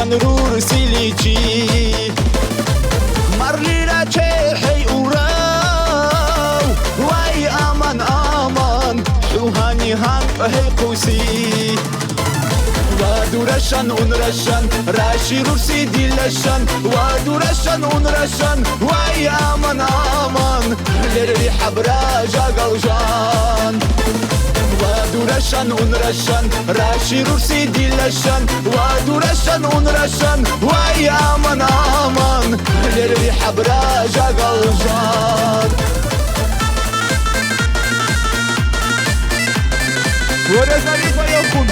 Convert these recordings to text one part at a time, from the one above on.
ورشان رور سيليتشي مارلينا تشيحي وراو واي امان امان شوهاني هان هي قوسي ودورشان ونرشان راشي رورسي ديلشان ودورشان ونرشان واي امان امان لري حبراجا قلجان ودورشان ونرشان راشي رورسي ديلشان ودورشان ونرشان واي امان امان لري حبراجا قلجان ورزاري فيكون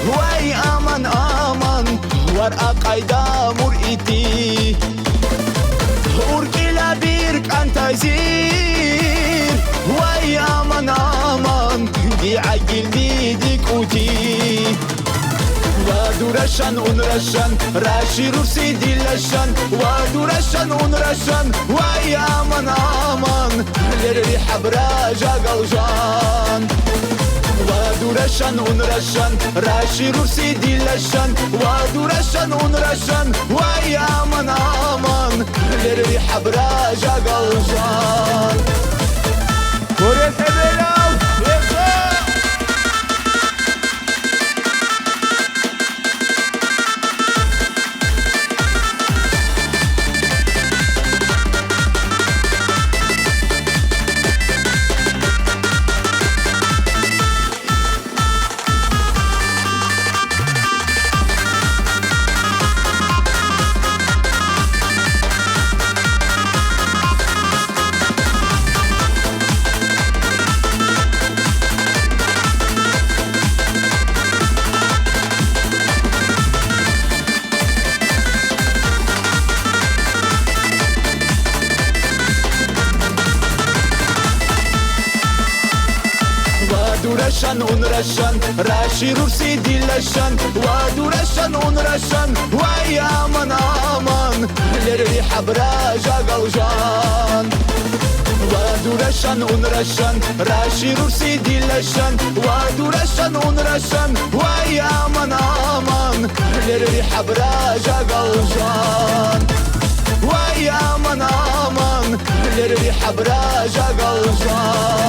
واي امان امان ورقة قايدة مرئتي ورقلا بيرك انت زير واي امان امان دي عجل ديك اوتي ودورشان ونرشان راشي رورسي ديلشان ودورشان ونرشان واي امان امان لري حبراجا قلجان ودورشان ونرشان راشي رورسي ديلشان ودورشان ونرشان واي امان امان لري حبراجا قلجان ورث بلاو ودورشان ونرشان راشي رورسي ديلشان ودورشان ونرشان واي امان امان لري حبراجا قلجان ودورشان ونرشان راشي رورسي ديلشان ودورشان ونرشان واي امان امان لري حبراجا قلجان واي امان امان لري حبراجا قلجان